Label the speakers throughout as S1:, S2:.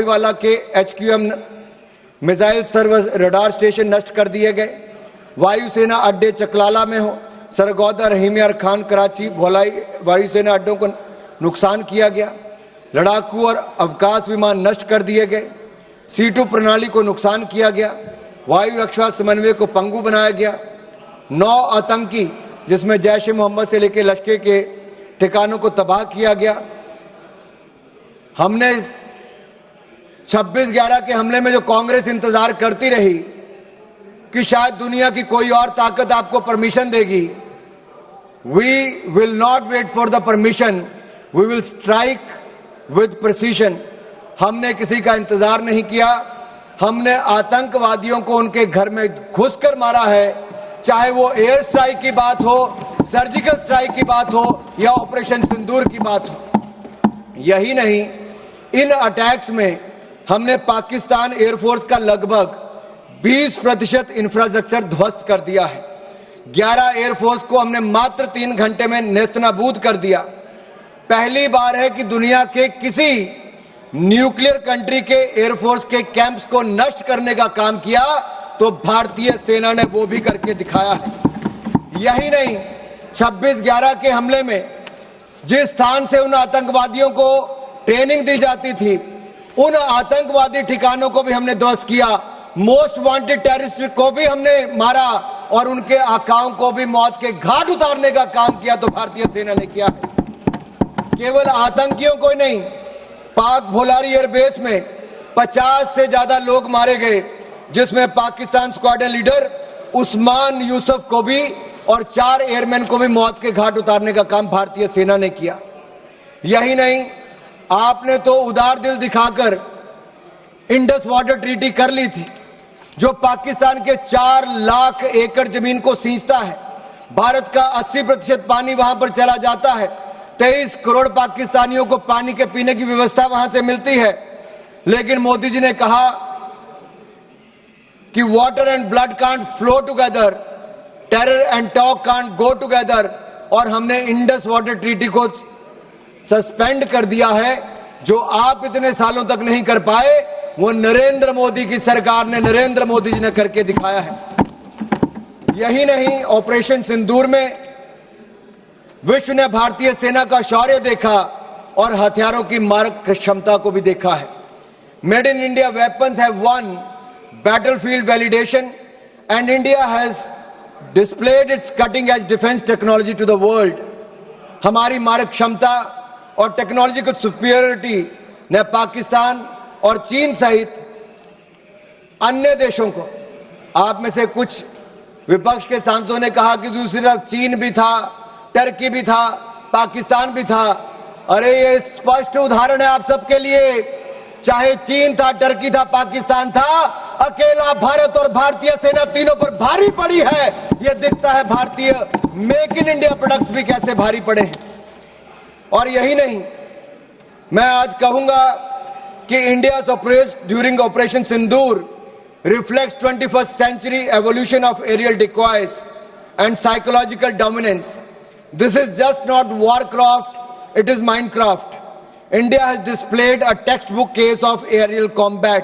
S1: वाला के HQM missile service radar station नष्ट कर दिए गए। वायुसेना अड्डे चकलाला में हो, सरगोदा, रहीमियार खान, कराची, भोलाई वायुसेना अड्डों को नुकसान किया गया। लड़ाकू और अवकाश विमान नष्ट कर दिए गए। C2 प्रणाली को नुकसान किया गया। वायु रक्षा समन्वय को पंगु बनाया गया। 9 आतंकी जिसमें जैश ए मोहम्मद से लेकर लश्कर के ठिकानों को तबाह किया गया। हमने 26/11 के हमले में जो कांग्रेस इंतजार करती रही कि शायद दुनिया की कोई और ताकत आपको परमिशन देगी, we will not wait for the permission, we will strike with precision. हमने किसी का इंतजार नहीं किया। हमने आतंकवादियों को उनके घर में घुसकर मारा है, चाहे वो एयर स्ट्राइक की बात हो, सर्जिकल स्ट्राइक की बात हो या ऑपरेशन सिंदूर की बात हो। यही नहीं, इन अटैक्स में हमने पाकिस्तान एयरफोर्स का लगभग 20% इंफ्रास्ट्रक्चर ध्वस्त कर दिया है। 11 एयरफोर्स को हमने मात्र 3 घंटे में नेस्तनाबूद कर दिया। पहली बार है कि दुनिया के किसी न्यूक्लियर कंट्री के एयरफोर्स के कैंप्स को नष्ट करने का काम किया तो भारतीय सेना ने वो भी करके दिखाया है। यही नहीं, 26/11 के हमले में जिस स्थान से उन आतंकवादियों को ट्रेनिंग दी जाती थी, उन आतंकवादी ठिकानों को भी हमने ध्वस्त किया। मोस्ट वांटेड टेररिस्ट को भी हमने मारा और उनके आकाओं को भी मौत के घाट उतारने का काम किया तो भारतीय सेना ने किया है। केवल आतंकियों को नहीं, पाक भोलारी एयरबेस में 50 से ज्यादा लोग मारे गए, जिसमें पाकिस्तान स्क्वाड्रन लीडर उस्मान यूसुफ को भी और 4 एयरमैन को भी मौत के घाट उतारने का काम भारतीय सेना ने किया। यही नहीं, आपने तो उदार दिल दिखाकर इंडस वाटर ट्रीटी कर ली थी, जो पाकिस्तान के 4 लाख एकड़ जमीन को सींचता है। भारत का 80% पानी वहां पर चला जाता है। 23 करोड़ पाकिस्तानियों को पानी के पीने की व्यवस्था वहां से मिलती है। लेकिन मोदी जी ने कहा कि water and blood can't flow together, terror and talk can't go together, और हमने इंडस वाटर ट्रीटी को सस्पेंड कर दिया है। जो आप इतने सालों तक नहीं कर पाए, वो नरेंद्र मोदी की सरकार ने, नरेंद्र मोदी जी ने करके दिखाया है। यही नहीं, ऑपरेशन सिंदूर में विश्व ने भारतीय सेना का शौर्य देखा और हथियारों की मारक क्षमता को भी देखा है। Made in India weapons have one battlefield validation and India has displayed its cutting edge defense technology to the world. हमारी मारक क्षमता और टेक्नोलॉजिकल सुपीरियरिटी ने पाकिस्तान और चीन सहित अन्य देशों को, आप में से कुछ विपक्ष के सांसदों ने कहा कि दूसरी तरफ चीन भी था, टर्की भी था, पाकिस्तान भी था। अरे ये स्पष्ट उदाहरण है आप सबके लिए, चाहे चीन था, टर्की था, पाकिस्तान था, अकेला भारत और भारतीय सेना तीनों पर भारी पड़ी है। यह दिखता है भारतीय मेक इन इंडिया प्रोडक्ट्स भी कैसे भारी पड़े हैं। और यही नहीं, मैं आज कहूंगा कि India's operation during operation Sindoor reflects 21st century evolution of aerial decoys and psychological dominance. This is just not warcraft, it is Minecraft. India has displayed a textbook case of aerial combat.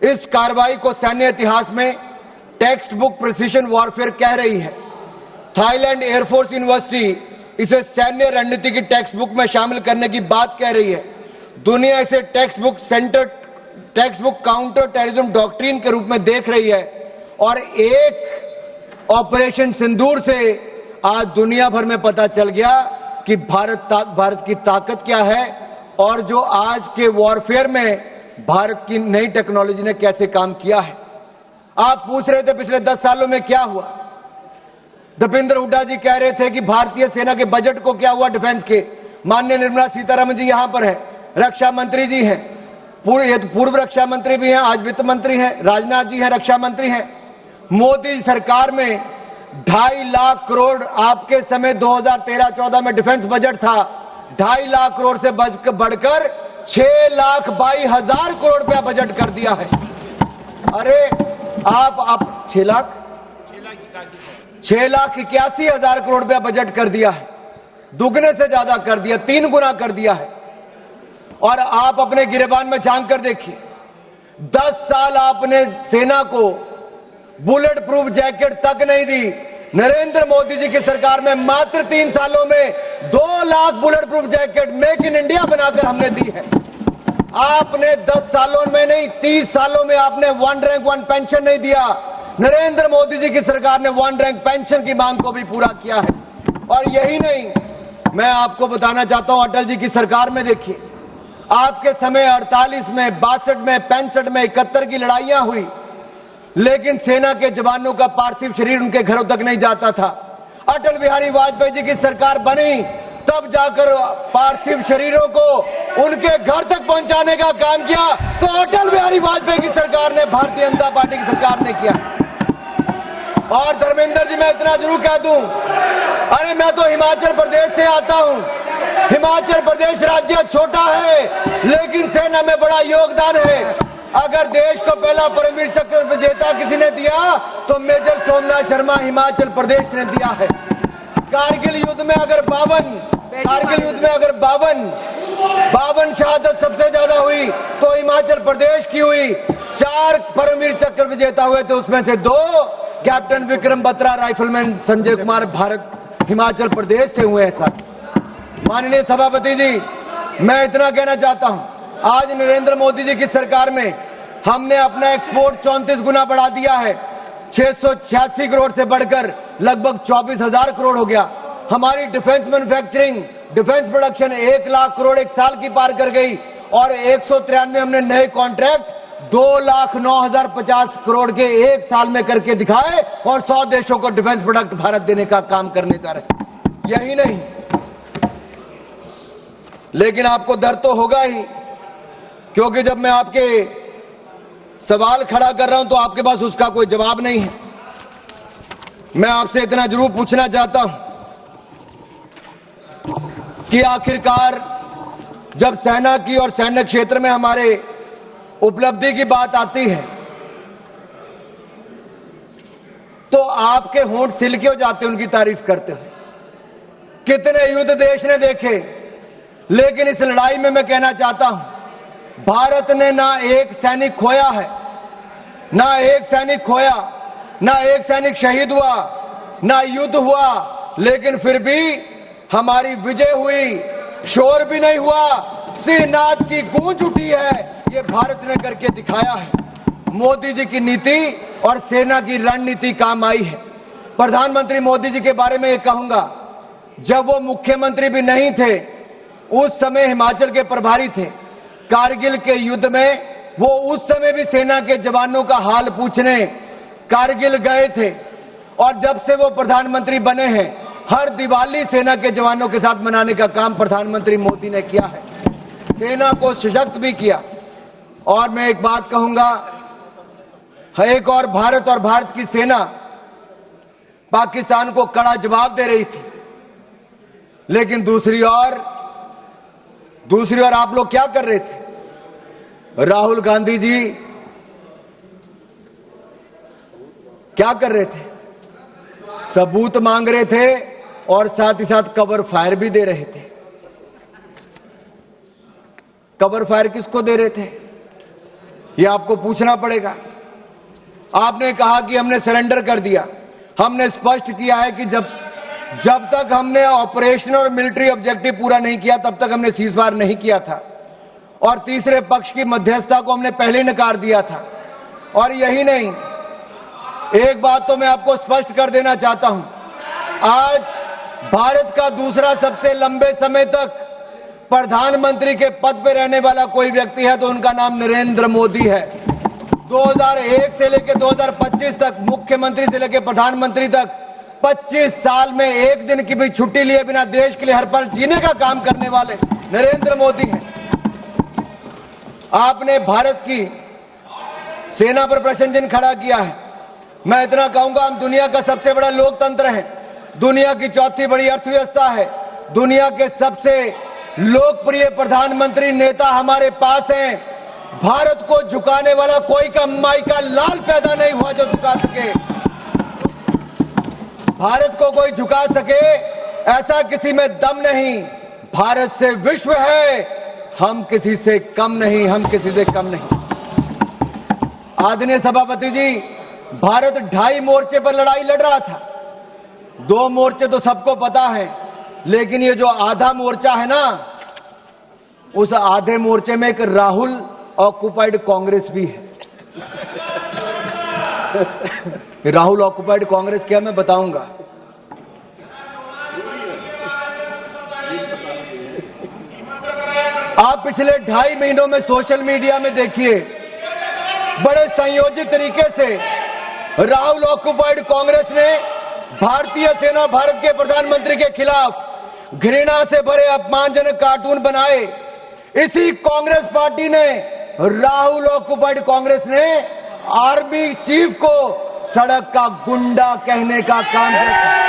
S1: इस कार्रवाई को सैन्य इतिहास में text book precision warfare कह रही है। Thailand air force university इसे सैन्य रणनीति की टेक्स्ट बुक में शामिल करने की बात कह रही है। दुनिया इसे text book counter terrorism doctrine के रूप में देख रही है। और एक ऑपरेशन सिंदूर से आज दुनिया भर में पता चल गया कि भारत की ताकत क्या है और जो आज के वॉरफेयर में भारत की नई टेक्नोलॉजी ने कैसे काम किया है। आप पूछ रहे थे पिछले 10 सालों में क्या हुआ। दीपेंद्र हुड्डा जी कह रहे थे कि भारतीय सेना के बजट को क्या हुआ डिफेंस के। माननीय निर्मला सीतारमण जी यहां पर है, रक्षा मंत्री जी हैं, पूर्व रक्षा मंत्री भी हैं, आज वित्त मंत्री हैं, राजनाथ जी हैं, रक्षा मंत्री हैं। मोदी सरकार में 2.5 लाख करोड़, आपके समय 2013-14 में डिफेंस बजट था, 2.5 लाख करोड़ से बढ़कर 6,22,000 करोड़ रुपया बजट कर दिया है। अरे आप 6,81,000 करोड़ रुपया बजट कर दिया है, दुगने से ज्यादा कर दिया, 3 गुना कर दिया है। और आप अपने गिरेबान में झांक कर देखिए, 10 साल आपने सेना को बुलेट प्रूफ जैकेट तक नहीं दी। नरेंद्र मोदी जी की सरकार में मात्र 3 सालों में 2 lakh bullet proof jacket make in India बनाकर हमने दी है। आपने 10 सालों में नहीं, 30 सालों में आपने 1 रैंक 1 पेंशन नहीं दिया। नरेंद्र मोदी जी की सरकार ने 1 रैंक पेंशन की मांग को भी पूरा किया है। और यही नहीं, मैं आपको बताना चाहता हूं, अटल जी की सरकार में देखिए, आपके समय 48 में, 62 में, 65 में, 71 की लड़ाइयां हुई, लेकिन सेना के जवानों का पार्थिव शरीर उनके घरों तक नहीं जाता था। अटल बिहारी वाजपेयी जी की सरकार बनी, तब जाकर पार्थिव शरीरों को उनके घर तक पहुंचाने का काम किया। तो अटल बिहारी वाजपेयी की सरकार ने, भारतीय जनता पार्टी की सरकार ने किया। और धर्मेंद्र जी, मैं इतना जरूर कह दूं, अरे मैं तो हिमाचल प्रदेश से आता हूं। हिमाचल प्रदेश राज्य छोटा है, लेकिन सेना में बड़ा योगदान है। अगर देश को पहला परमवीर चक्र विजेता किसी ने दिया तो मेजर सोमनाथ शर्मा हिमाचल प्रदेश ने दिया है। कारगिल युद्ध में अगर 52 शहादत सबसे ज्यादा हुई तो हिमाचल प्रदेश की हुई। 4 परमवीर चक्र विजेता हुए थे, उसमें से 2 कैप्टन विक्रम बत्रा, राइफलमैन संजय कुमार हिमाचल प्रदेश से हुए हैं। सर माननीय सभापति जी, मैं इतना कहना चाहता हूं, आज नरेंद्र मोदी जी की सरकार में हमने अपना एक्सपोर्ट 34 गुना बढ़ा दिया है। 686 करोड़ से बढ़कर लगभग 24,000 करोड़ हो गया। हमारी defence manufacturing, defence production 1 lakh crore एक साल की पार कर गई। और 193 हमने नए कॉन्ट्रैक्ट 2,09,050 करोड़ के एक साल में करके दिखाए और 100 देशों को डिफेंस प्रोडक्ट भारत देने का काम करने जा रहे। यही नहीं, लेकिन आपको डर तो होगा ही, क्योंकि जब मैं आपके सवाल खड़ा कर रहा हूं तो आपके पास उसका कोई जवाब नहीं है। मैं आपसे इतना जरूर पूछना चाहता हूं कि आखिरकार जब सेना की और सैन्य क्षेत्र में हमारे उपलब्धि की बात आती है तो आपके होंठ सिल क्यों जाते, उनकी तारीफ करते हो। कितने युद्ध देश ने देखे, लेकिन इस लड़ाई में मैं कहना चाहता हूं, भारत ने ना एक सैनिक खोया है, ना एक सैनिक शहीद हुआ, ना युद्ध हुआ, लेकिन फिर भी हमारी विजय हुई, शोर भी नहीं हुआ, सिरनाद की गूंज उठी है। ये भारत ने करके दिखाया है। मोदी जी की नीति और सेना की रणनीति काम आई है। प्रधानमंत्री मोदी जी के बारे में ये कहूंगा, जब वो मुख्यमंत्री भी नहीं थे, उस समय हिमाचल के प्रभारी थे। कारगिल के युद्ध में वो उस समय भी सेना के जवानों का हाल पूछने कारगिल गए थे। और जब से वो प्रधानमंत्री बने हैं, हर दिवाली सेना के जवानों के साथ मनाने का काम प्रधानमंत्री मोदी ने किया है। सेना को सशक्त भी किया। और मैं एक बात कहूंगा, एक और भारत की सेना पाकिस्तान को कड़ा जवाब दे रही थी, लेकिन दूसरी ओर आप लोग क्या कर रहे थे? राहुल गांधी जी क्या कर रहे थे? सबूत मांग रहे थे और साथ ही साथ कवर फायर भी दे रहे थे। कवर फायर किसको दे रहे थे, ये आपको पूछना पड़ेगा। आपने कहा कि हमने सरेंडर कर दिया। हमने स्पष्ट किया है कि जब तक हमने ऑपरेशनल और मिलिट्री ऑब्जेक्टिव पूरा नहीं किया, तब तक हमने सीजफायर नहीं किया था। और तीसरे पक्ष की मध्यस्थता को हमने पहले नकार दिया था। और यही नहीं, एक बात तो मैं आपको स्पष्ट कर देना चाहता हूं, आज भारत का दूसरा सबसे लंबे समय तक प्रधानमंत्री के पद पर रहने वाला कोई व्यक्ति है तो उनका नाम नरेंद्र मोदी है। 2001 से लेकर 2025 तक, मुख्यमंत्री से लेकर प्रधानमंत्री तक 25 साल में एक दिन की भी छुट्टी लिए बिना देश के लिए हर पल जीने का काम करने वाले नरेंद्र मोदी हैं। आपने भारत की सेना पर प्रश्न चिन्ह खड़ा किया है। मैं इतना कहूंगा, हम दुनिया का सबसे बड़ा लोकतंत्र है, दुनिया की चौथी बड़ी अर्थव्यवस्था है, दुनिया के सबसे लोकप्रिय प्रधानमंत्री नेता हमारे पास हैं। भारत को झुकाने वाला कोई कमाई का लाल पैदा नहीं हुआ जो झुका सके। भारत को कोई झुका सके ऐसा किसी में दम नहीं। भारत से विश्व है, हम किसी से कम नहीं, हम किसी से कम नहीं। आदरणीय सभापति जी, भारत 2.5 मोर्चे पर लड़ाई लड़ रहा था। 2 मोर्चे तो सबको पता है, लेकिन ये जो आधा मोर्चा है ना, उस आधे मोर्चे में एक राहुल ऑक्युपाइड कांग्रेस भी है। राहुल ऑक्युपाइड कांग्रेस क्या, मैं बताऊंगा। आप पिछले 2.5 महीनों में सोशल मीडिया में देखिए, बड़े संयोजित तरीके से राहुल ऑक्युपाइड कांग्रेस ने भारतीय सेना, भारत के प्रधानमंत्री के खिलाफ घृणा से भरे अपमानजनक कार्टून बनाए। इसी कांग्रेस पार्टी ने, राहुल ऑक्युपाइड कांग्रेस ने आर्मी चीफ को सड़क का गुंडा कहने का काम किया।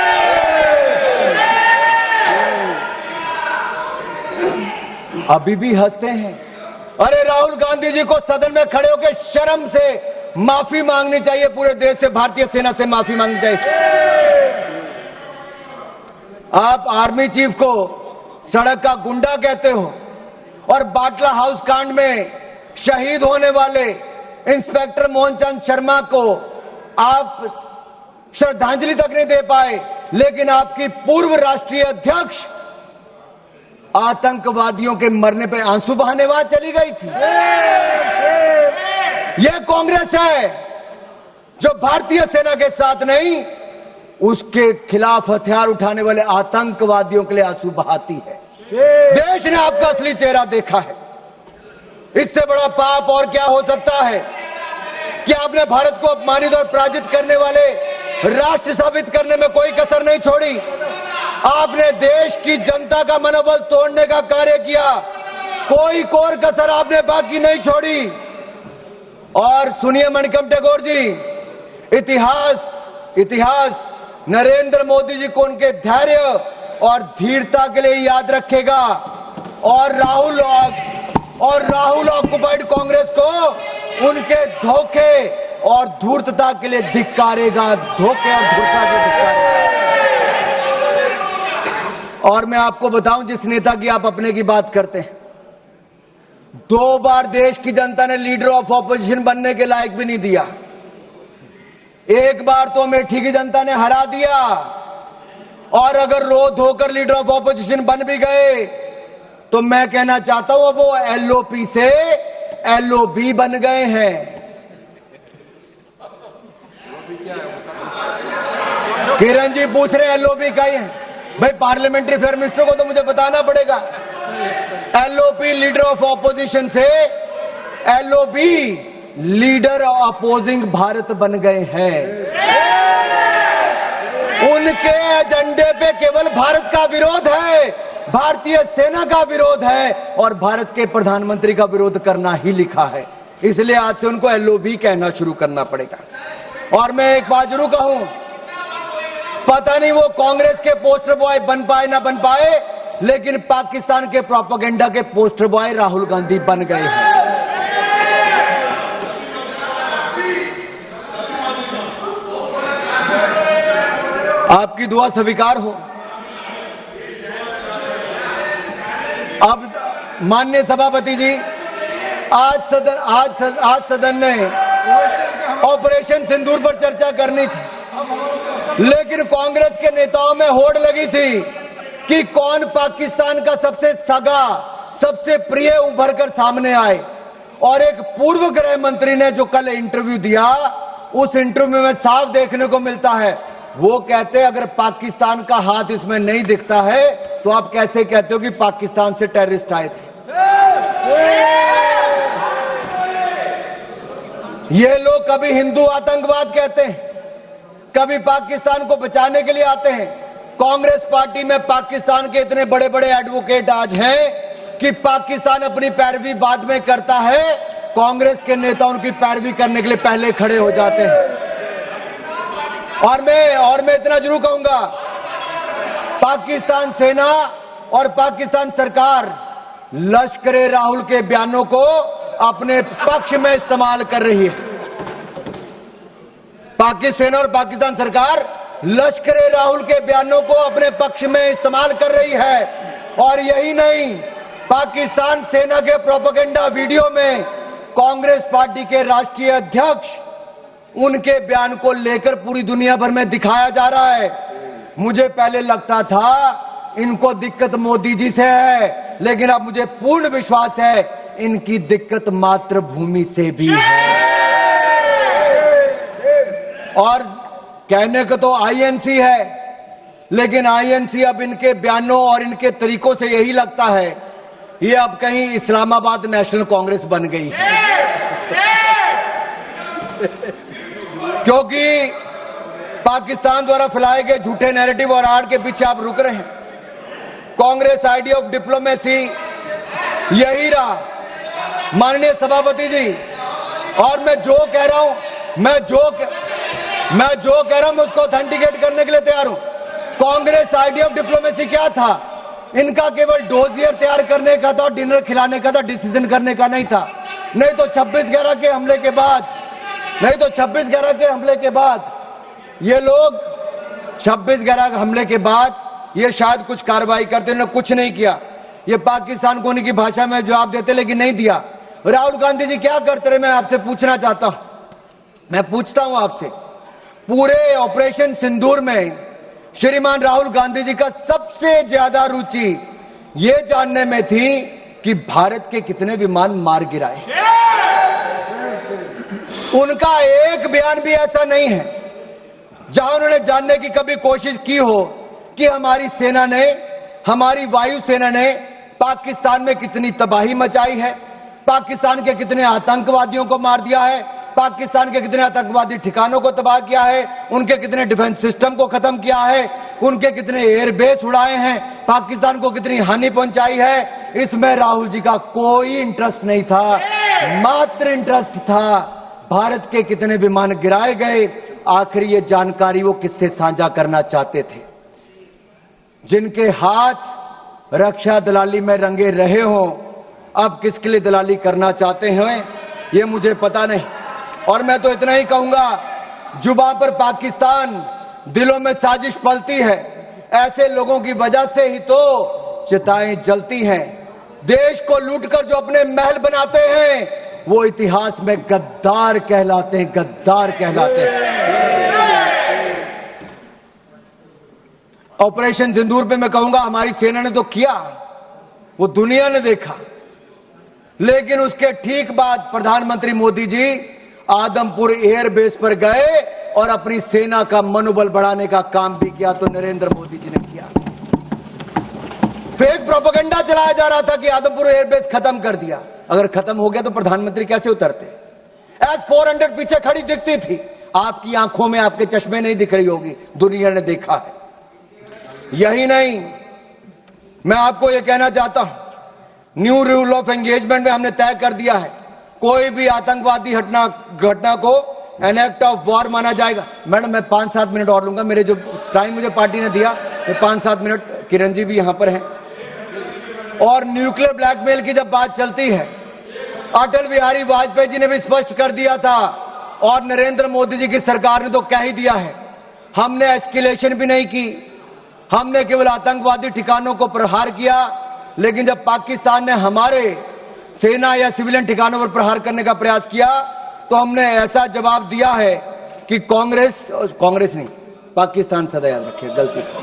S1: अभी भी हंसते हैं। अरे राहुल गांधी जी को सदन में खड़े होकर शर्म से माफी मांगनी चाहिए, पूरे देश से, भारतीय सेना से माफी मांगनी चाहिए। आप आर्मी चीफ को सड़क का गुंडा कहते हो और बाटला हाउस कांड में शहीद होने वाले इंस्पेक्टर मोहनचंद शर्मा को आप श्रद्धांजलि तक नहीं दे पाए, लेकिन आपकी पूर्व राष्ट्रीय अध्यक्ष आतंकवादियों के मरने पे आंसू बहाने वहां चली गई थी। यह कांग्रेस है जो भारतीय सेना के साथ नहीं, उसके खिलाफ हथियार उठाने वाले आतंकवादियों के लिए आंसू बहाती है। देश ने आपका असली चेहरा देखा है। इससे बड़ा पाप और क्या हो सकता है कि आपने भारत को अपमानित और पराजित करने वाले राष्ट्र साबित करने में कोई कसर नहीं छोड़ी। आपने देश की जनता का मनोबल तोड़ने का कार्य किया, कोई कोर कसर आपने बाकी नहीं छोड़ी। और सुनिए मणिकम टैगोर जी, इतिहास नरेंद्र मोदी जी को उनके धैर्य और धीरता के लिए याद रखेगा, और राहुल ऑक्युपाइड कांग्रेस को उनके धोखे और धूर्तता के लिए धिक्कारेगा, धोखे और धूर्तता के लिए धिक्कारेगा। और मैं आपको बताऊं, जिस नेता की आप अपने की बात करते हैं, 2 बार देश की जनता ने लीडर ऑफ ऑपोजिशन बनने के लायक भी नहीं दिया। एक बार तो अमेठी की जनता ने हरा दिया, और अगर रो धोकर लीडर ऑफ ऑपोजिशन बन भी गए तो मैं कहना चाहता हूं वो एलओपी से एलओबी बन गए हैं। किरण जी पूछ रहे एलओबी का ही है भाई, पार्लियामेंट्री अफेयर मिनिस्टर को तो मुझे बताना पड़ेगा। एलओपी लीडर ऑफ ऑपोजिशन से एलओबी लीडर अपोजिंग भारत बन गए हैं। उनके एजेंडे पे केवल भारत का विरोध है, भारतीय सेना का विरोध है, और भारत के प्रधानमंत्री का विरोध करना ही लिखा है। इसलिए आज से उनको एलओबी कहना शुरू करना पड़ेगा। और मैं एक बात जरूर कहूं, पता नहीं वो कांग्रेस के पोस्टर बॉय बन पाए ना बन पाए, लेकिन पाकिस्तान के प्रोपेगेंडा के पोस्टर बॉय राहुल गांधी बन गए हैं। आपकी दुआ स्वीकार हो। अब माननीय सभापति जी, आज सदन ने ऑपरेशन सिंदूर पर चर्चा करनी थी, लेकिन कांग्रेस के नेताओं में होड़ लगी थी कि कौन पाकिस्तान का सबसे सगा, सबसे प्रिय उभर कर सामने आए। और एक पूर्व गृह मंत्री ने जो कल इंटरव्यू दिया, उस इंटरव्यू में साफ देखने को मिलता है, वो कहते हैं अगर पाकिस्तान का हाथ इसमें नहीं दिखता है तो आप कैसे कहते हो कि पाकिस्तान से टेररिस्ट आए थे। ये लोग कभी हिंदू आतंकवाद कहते हैं, कभी पाकिस्तान को बचाने के लिए आते हैं। कांग्रेस पार्टी में पाकिस्तान के इतने बड़े बड़े एडवोकेट आज हैं कि पाकिस्तान अपनी पैरवी बाद में करता है, कांग्रेस के नेता उनकी पैरवी करने के लिए पहले खड़े हो जाते हैं। और मैं इतना जरूर कहूंगा, पाकिस्तान सेना और पाकिस्तान सरकार लश्कर राहुल के बयानों को अपने पक्ष में इस्तेमाल कर रही है। पाकिस्तान सेना और पाकिस्तान सरकार लश्कर राहुल के बयानों को अपने पक्ष में इस्तेमाल कर रही है। और यही नहीं, पाकिस्तान सेना के प्रोपेगेंडा वीडियो में कांग्रेस पार्टी के राष्ट्रीय अध्यक्ष उनके बयान को लेकर पूरी दुनिया भर में दिखाया जा रहा है। मुझे पहले लगता था इनको दिक्कत मोदी जी से है, लेकिन अब मुझे पूर्ण विश्वास है इनकी दिक्कत मातृभूमि से भी है। और कहने को तो आईएनसी है, लेकिन आईएनसी अब इनके बयानों और इनके तरीकों से यही लगता है ये अब कहीं इस्लामाबाद नेशनल कांग्रेस बन गई है। क्योंकि पाकिस्तान द्वारा फैलाए गए झूठे नैरेटिव और आड़ के पीछे आप रुक रहे हैं। कांग्रेस आइडिया ऑफ डिप्लोमेसी यही रहा माननीय सभापति जी। और मैं जो कह रहा हूं मैं उसको ऑथेंटिकेट करने के लिए तैयार हूं। कांग्रेस आइडिया ऑफ डिप्लोमेसी क्या था? इनका केवल डोजियर तैयार करने का था, डिनर खिलाने का था, डिसीजन करने का नहीं था। नहीं तो 26/11 के हमले के बाद ये लोग 26/11 हमले के बाद ये शायद कुछ कार्रवाई करते, उन्होंने कुछ नहीं किया। ये पाकिस्तान को उनकी भाषा में जवाब देते, लेकिन नहीं दिया। राहुल गांधी जी क्या करते रहे, मैं आपसे पूछना चाहता हूं। मैं पूछता हूं आपसे, पूरे ऑपरेशन सिंदूर में श्रीमान राहुल गांधी जी का सबसे ज्यादा रुचि ये जानने में थी कि भारत के कितने विमान मार गिराए। उनका एक बयान भी ऐसा नहीं है जहां उन्होंने जानने की कभी कोशिश की हो कि हमारी सेना ने, हमारी वायुसेना ने पाकिस्तान में कितनी तबाही मचाई है, पाकिस्तान के कितने आतंकवादियों को मार दिया है, पाकिस्तान के कितने आतंकवादी ठिकानों को तबाह किया है, उनके कितने डिफेंस सिस्टम को खत्म किया है, उनके कितने एयरबेस उड़ाए हैं, पाकिस्तान को कितनी हानि पहुंचाई है। इसमें राहुल जी का कोई इंटरेस्ट नहीं था, मात्र इंटरेस्ट था भारत के कितने विमान गिराए गए। आखिरी ये जानकारी वो किससे साझा करना चाहते थे? जिनके हाथ रक्षा दलाली में रंगे रहे हों, अब किसके लिए दलाली करना चाहते हैं ये मुझे पता नहीं। और मैं तो इतना ही कहूंगा, जुबान पर पाकिस्तान, दिलों में साजिश पलती है। ऐसे लोगों की वजह से ही तो चिताएं जलती हैं। देश को लूटकर जो अपने महल बनाते हैं वो इतिहास में गद्दार कहलाते हैं, गद्दार कहलाते हैं। ऑपरेशन सिंदूर पे मैं कहूंगा हमारी सेना ने तो किया, वो दुनिया ने देखा, लेकिन उसके ठीक बाद प्रधानमंत्री मोदी जी आदमपुर एयरबेस पर गए और अपनी सेना का मनोबल बढ़ाने का काम भी किया। तो नरेंद्र मोदी जी ने किया। फेक प्रोपेगेंडा चलाया जा रहा था कि आदमपुर एयरबेस खत्म कर दिया। अगर खत्म हो गया तो प्रधानमंत्री कैसे उतरते? S-400 पीछे खड़ी दिखती थी, आपकी आंखों में, आपके चश्मे नहीं दिख रही होगी, दुनिया ने देखा है। यही नहीं, मैं आपको यह कहना चाहता हूं, न्यू रूल ऑफ एंगेजमेंट में हमने तय कर दिया है कोई भी आतंकवादी घटना को एन एक्ट ऑफ वॉर माना जाएगा। मैडम मैं 5-7 मिनट और लूंगा, मेरे जो टाइम मुझे पार्टी ने दिया वो 5-7 मिनट। किरण जी भी यहां पर हैं। और न्यूक्लियर ब्लैकमेल की जब बात चलती है, अटल बिहारी वाजपेयी जी ने भी स्पष्ट कर दिया था और नरेंद्र मोदी जी की सरकार ने तो कह ही दिया है, हमने एस्केलेशन भी नहीं की, हमने केवल आतंकवादी ठिकानों को प्रहार किया। लेकिन जब पाकिस्तान ने हमारे सेना या सिविलियन ठिकानों पर प्रहार करने का प्रयास किया तो हमने ऐसा जवाब दिया है कि कांग्रेस नहीं, पाकिस्तान सदा याद रखे, गलती से।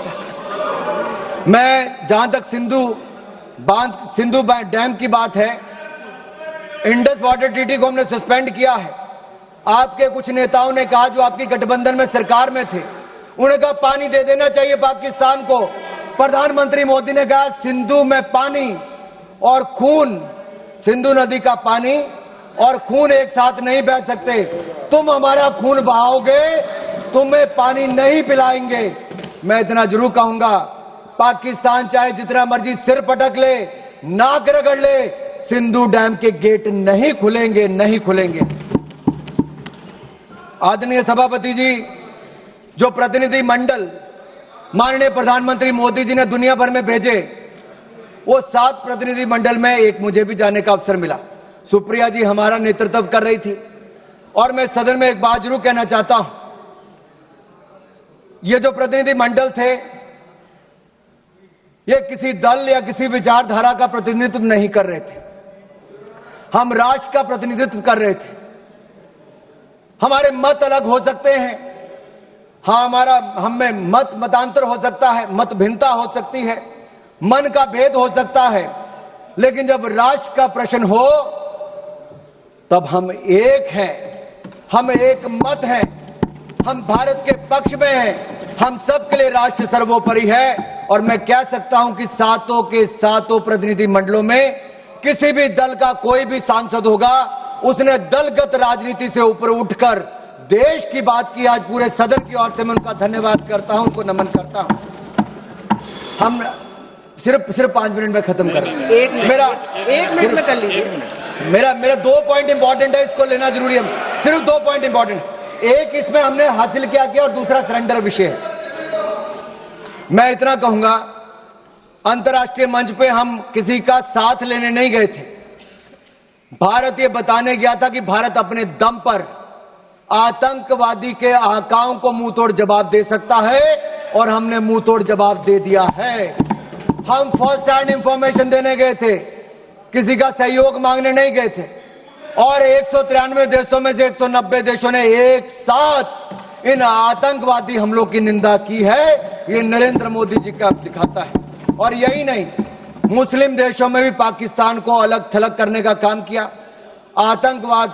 S1: मैं जहां तक सिंधु डैम की बात है, इंडस वाटर ट्रीटी को हमने सस्पेंड किया है। आपके कुछ नेताओं ने कहा, जो आपकी गठबंधन में सरकार में थे, उन्होंने कहा पानी दे देना चाहिए पाकिस्तान को। प्रधानमंत्री मोदी ने कहा सिंधु में पानी और खून, सिंधु नदी का पानी और खून एक साथ नहीं बह सकते। तुम हमारा खून बहाओगे, तुम्हें पानी नहीं पिलाएंगे। मैं इतना जरूर कहूंगा, पाकिस्तान चाहे जितना मर्जी सिर पटक ले, नाक रगड़ ले, सिंधु डैम के गेट नहीं खुलेंगे, नहीं खुलेंगे। आदरणीय सभापति जी, जो प्रतिनिधि मंडल माननीय प्रधानमंत्री मोदी जी ने दुनिया भर में भेजे, वो 7 प्रतिनिधि मंडल में एक मुझे भी जाने का अवसर मिला। सुप्रिया जी हमारा नेतृत्व कर रही थी। और मैं सदन में एक बात जरूर कहना चाहता हूं, ये जो प्रतिनिधि मंडल थे, ये किसी दल या किसी विचारधारा का प्रतिनिधित्व नहीं कर रहे थे, हम राष्ट्र का प्रतिनिधित्व कर रहे थे। हमारे मत अलग हो सकते हैं, हाँ, हम में मतांतर हो सकता है, मत भिन्नता हो सकती है, मन का भेद हो सकता है, लेकिन जब राष्ट्र का प्रश्न हो तब हम एक हैं, हम एक मत हैं, हम भारत के पक्ष में हैं, हम सबके लिए राष्ट्र सर्वोपरि है। और मैं कह सकता हूं कि सातों के सातों प्रतिनिधि मंडलों में किसी भी दल का कोई भी सांसद होगा, उसने दलगत राजनीति से ऊपर उठकर देश की बात की। आज पूरे सदन की ओर से मैं उनका धन्यवाद करता हूं, उनको नमन करता हूं। हम सिर्फ 5 मिनट में खत्म कर रहे हैं।
S2: एक मिनट में कर लीजिए।
S1: मेरा 2 पॉइंट इंपॉर्टेंट है, इसको लेना जरूरी है। सिर्फ 2 पॉइंट इंपॉर्टेंट, एक इसमें हमने हासिल क्या किया और दूसरा सरेंडर विषय है। मैं इतना कहूंगा, अंतर्राष्ट्रीय मंच पे हम किसी का साथ लेने नहीं गए थे। भारत ये बताने गया था कि भारत अपने दम पर आतंकवादी के आकाओं को मुंह तोड़ जवाब दे सकता है, और हमने मुंह तोड़ जवाब दे दिया है। हम फर्स्ट हैंड इंफॉर्मेशन देने गए थे, किसी का सहयोग मांगने नहीं गए थे। और 193 देशों में से 190 देशों ने एक साथ इन आतंकवादी हमलों की निंदा की है। ये नरेंद्र मोदी जी का दिखाता है। और यही नहीं, मुस्लिम देशों में भी पाकिस्तान को अलग थलग करने का काम किया। आतंकवाद